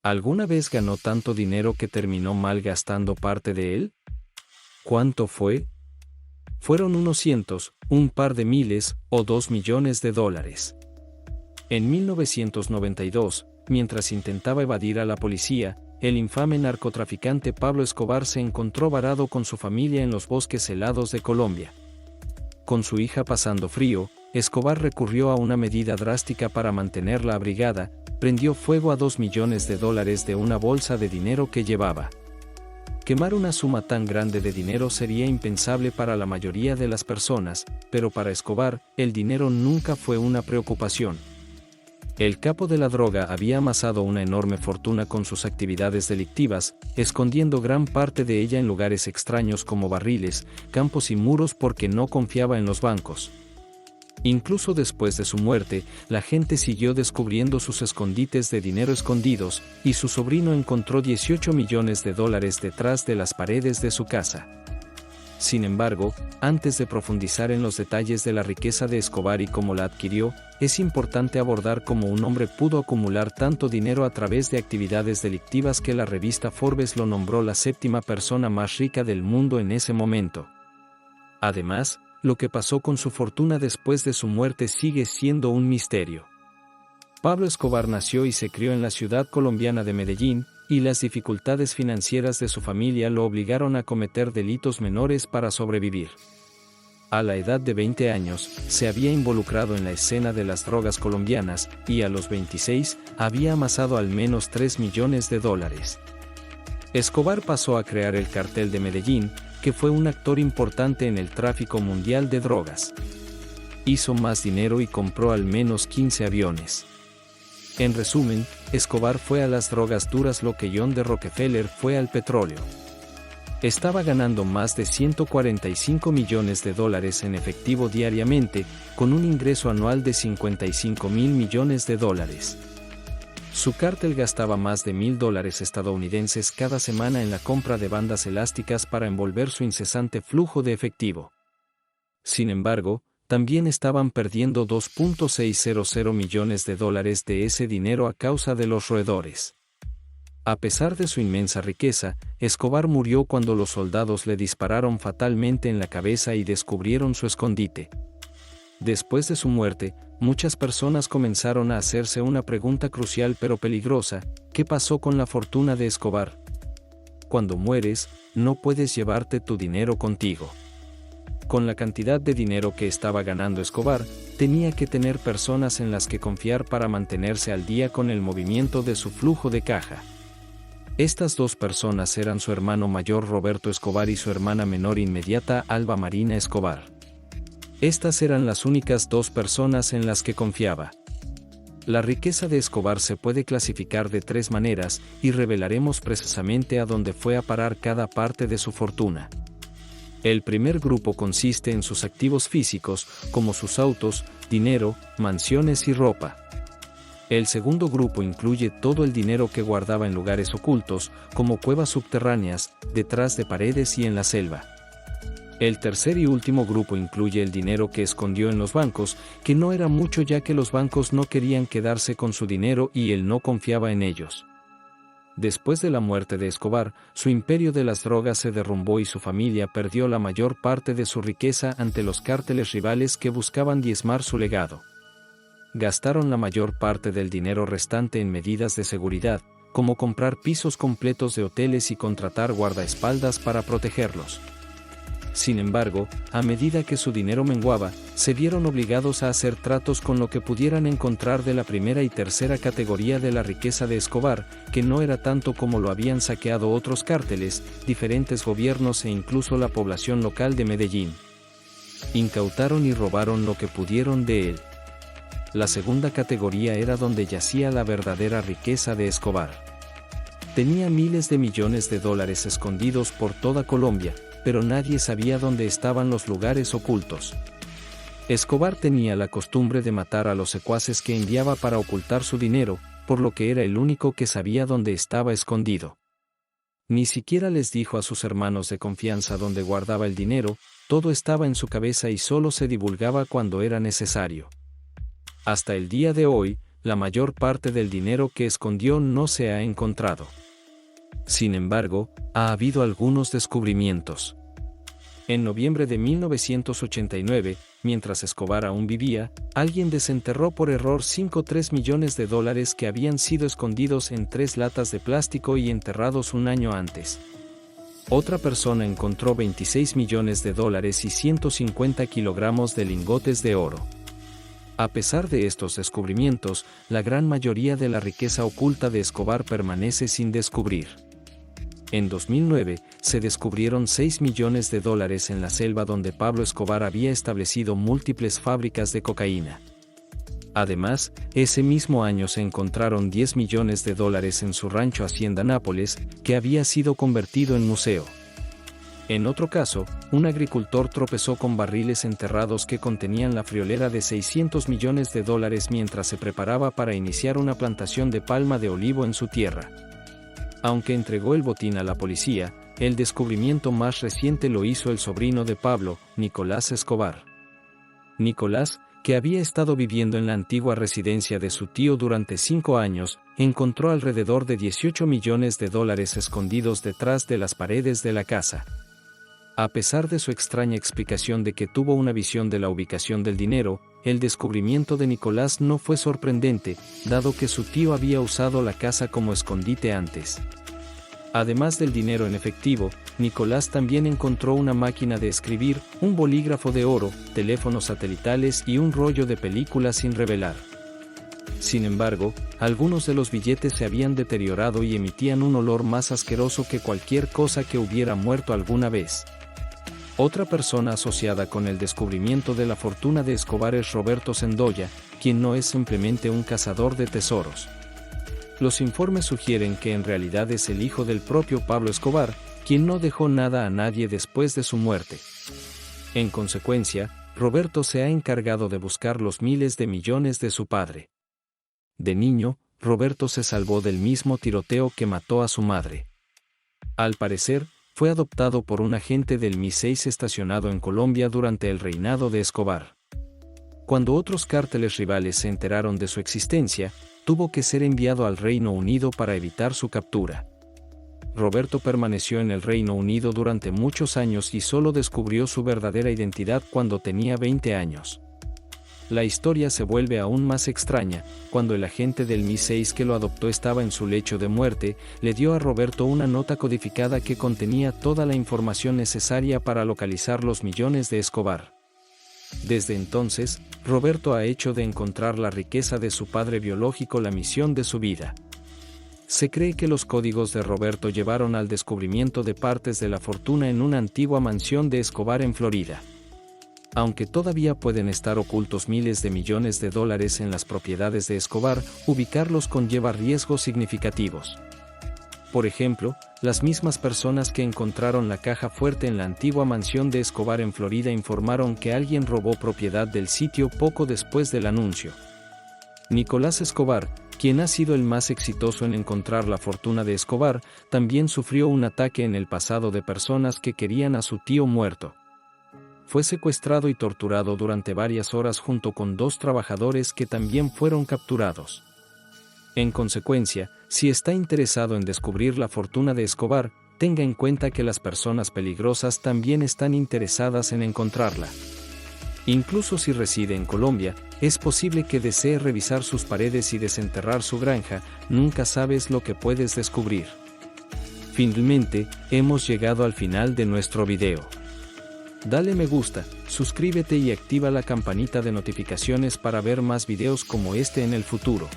¿Alguna vez ganó tanto dinero que terminó malgastando parte de él? ¿Cuánto fue? Fueron unos cientos, un par de miles, o 2 millones de dólares. En 1992, mientras intentaba evadir a la policía, el infame narcotraficante Pablo Escobar se encontró varado con su familia en los bosques helados de Colombia. Con su hija pasando frío, Escobar recurrió a una medida drástica para mantenerla abrigada: prendió fuego a 2 millones de dólares de una bolsa de dinero que llevaba. Quemar una suma tan grande de dinero sería impensable para la mayoría de las personas, pero para Escobar, el dinero nunca fue una preocupación. El capo de la droga había amasado una enorme fortuna con sus actividades delictivas, escondiendo gran parte de ella en lugares extraños como barriles, campos y muros porque no confiaba en los bancos. Incluso después de su muerte, la gente siguió descubriendo sus escondites de dinero escondidos, y su sobrino encontró 18 millones de dólares detrás de las paredes de su casa. Sin embargo, antes de profundizar en los detalles de la riqueza de Escobar y cómo la adquirió, es importante abordar cómo un hombre pudo acumular tanto dinero a través de actividades delictivas que la revista Forbes lo nombró la 7ª persona más rica del mundo en ese momento. Además, lo que pasó con su fortuna después de su muerte sigue siendo un misterio. Pablo Escobar nació y se crió en la ciudad colombiana de Medellín, y las dificultades financieras de su familia lo obligaron a cometer delitos menores para sobrevivir. A la edad de 20 años, se había involucrado en la escena de las drogas colombianas, y a los 26, había amasado al menos 3 millones de dólares. Escobar pasó a crear el Cartel de Medellín, que fue un actor importante en el tráfico mundial de drogas. Hizo más dinero y compró al menos 15 aviones. En resumen, Escobar fue a las drogas duras lo que John D. Rockefeller fue al petróleo. Estaba ganando más de 145 millones de dólares en efectivo diariamente, con un ingreso anual de 55 mil millones de dólares. Su cártel gastaba más de $1.000 estadounidenses cada semana en la compra de bandas elásticas para envolver su incesante flujo de efectivo. Sin embargo, también estaban perdiendo 2.600 millones de dólares de ese dinero a causa de los roedores. A pesar de su inmensa riqueza, Escobar murió cuando los soldados le dispararon fatalmente en la cabeza y descubrieron su escondite. Después de su muerte, muchas personas comenzaron a hacerse una pregunta crucial pero peligrosa: ¿qué pasó con la fortuna de Escobar? Cuando mueres, no puedes llevarte tu dinero contigo. Con la cantidad de dinero que estaba ganando Escobar, tenía que tener personas en las que confiar para mantenerse al día con el movimiento de su flujo de caja. Estas dos personas eran su hermano mayor Roberto Escobar y su hermana menor inmediata Alba Marina Escobar. Estas eran las únicas dos personas en las que confiaba. La riqueza de Escobar se puede clasificar de 3 maneras, y revelaremos precisamente a dónde fue a parar cada parte de su fortuna. El primer grupo consiste en sus activos físicos, como sus autos, dinero, mansiones y ropa. El segundo grupo incluye todo el dinero que guardaba en lugares ocultos, como cuevas subterráneas, detrás de paredes y en la selva. El tercer y último grupo incluye el dinero que escondió en los bancos, que no era mucho ya que los bancos no querían quedarse con su dinero y él no confiaba en ellos. Después de la muerte de Escobar, su imperio de las drogas se derrumbó y su familia perdió la mayor parte de su riqueza ante los cárteles rivales que buscaban diezmar su legado. Gastaron la mayor parte del dinero restante en medidas de seguridad, como comprar pisos completos de hoteles y contratar guardaespaldas para protegerlos. Sin embargo, a medida que su dinero menguaba, se vieron obligados a hacer tratos con lo que pudieran encontrar de la primera y tercera categoría de la riqueza de Escobar, que no era tanto como lo habían saqueado otros cárteles, diferentes gobiernos e incluso la población local de Medellín. Incautaron y robaron lo que pudieron de él. La segunda categoría era donde yacía la verdadera riqueza de Escobar. Tenía miles de millones de dólares escondidos por toda Colombia, pero nadie sabía dónde estaban los lugares ocultos. Escobar tenía la costumbre de matar a los secuaces que enviaba para ocultar su dinero, por lo que era el único que sabía dónde estaba escondido. Ni siquiera les dijo a sus hermanos de confianza dónde guardaba el dinero, todo estaba en su cabeza y solo se divulgaba cuando era necesario. Hasta el día de hoy, la mayor parte del dinero que escondió no se ha encontrado. Sin embargo, ha habido algunos descubrimientos. En noviembre de 1989, mientras Escobar aún vivía, alguien desenterró por error 5,3 millones de dólares que habían sido escondidos en 3 latas de plástico y enterrados un año antes. Otra persona encontró 26 millones de dólares y 150 kilogramos de lingotes de oro. A pesar de estos descubrimientos, la gran mayoría de la riqueza oculta de Escobar permanece sin descubrir. En 2009, se descubrieron 6 millones de dólares en la selva donde Pablo Escobar había establecido múltiples fábricas de cocaína. Además, ese mismo año se encontraron 10 millones de dólares en su rancho Hacienda Nápoles, que había sido convertido en museo. En otro caso, un agricultor tropezó con barriles enterrados que contenían la friolera de 600 millones de dólares mientras se preparaba para iniciar una plantación de palma de olivo en su tierra. Aunque entregó el botín a la policía, el descubrimiento más reciente lo hizo el sobrino de Pablo, Nicolás Escobar. Nicolás, que había estado viviendo en la antigua residencia de su tío durante 5 años, encontró alrededor de 18 millones de dólares escondidos detrás de las paredes de la casa. A pesar de su extraña explicación de que tuvo una visión de la ubicación del dinero, el descubrimiento de Nicolás no fue sorprendente, dado que su tío había usado la casa como escondite antes. Además del dinero en efectivo, Nicolás también encontró una máquina de escribir, un bolígrafo de oro, teléfonos satelitales y un rollo de películas sin revelar. Sin embargo, algunos de los billetes se habían deteriorado y emitían un olor más asqueroso que cualquier cosa que hubiera muerto alguna vez. Otra persona asociada con el descubrimiento de la fortuna de Escobar es Roberto Sendoya, quien no es simplemente un cazador de tesoros. Los informes sugieren que en realidad es el hijo del propio Pablo Escobar, quien no dejó nada a nadie después de su muerte. En consecuencia, Roberto se ha encargado de buscar los miles de millones de su padre. De niño, Roberto se salvó del mismo tiroteo que mató a su madre. Al parecer, fue adoptado por un agente del MI6 estacionado en Colombia durante el reinado de Escobar. Cuando otros cárteles rivales se enteraron de su existencia, tuvo que ser enviado al Reino Unido para evitar su captura. Roberto permaneció en el Reino Unido durante muchos años y solo descubrió su verdadera identidad cuando tenía 20 años. La historia se vuelve aún más extraña, cuando el agente del MI6 que lo adoptó estaba en su lecho de muerte, le dio a Roberto una nota codificada que contenía toda la información necesaria para localizar los millones de Escobar. Desde entonces, Roberto ha hecho de encontrar la riqueza de su padre biológico la misión de su vida. Se cree que los códigos de Roberto llevaron al descubrimiento de partes de la fortuna en una antigua mansión de Escobar en Florida. Aunque todavía pueden estar ocultos miles de millones de dólares en las propiedades de Escobar, ubicarlos conlleva riesgos significativos. Por ejemplo, las mismas personas que encontraron la caja fuerte en la antigua mansión de Escobar en Florida informaron que alguien robó propiedad del sitio poco después del anuncio. Nicolás Escobar, quien ha sido el más exitoso en encontrar la fortuna de Escobar, también sufrió un ataque en el pasado de personas que querían a su tío muerto. Fue secuestrado y torturado durante varias horas junto con 2 trabajadores que también fueron capturados. En consecuencia, si está interesado en descubrir la fortuna de Escobar, tenga en cuenta que las personas peligrosas también están interesadas en encontrarla. Incluso si reside en Colombia, es posible que desee revisar sus paredes y desenterrar su granja, nunca sabes lo que puedes descubrir. Finalmente, hemos llegado al final de nuestro video. Dale me gusta, suscríbete y activa la campanita de notificaciones para ver más videos como este en el futuro.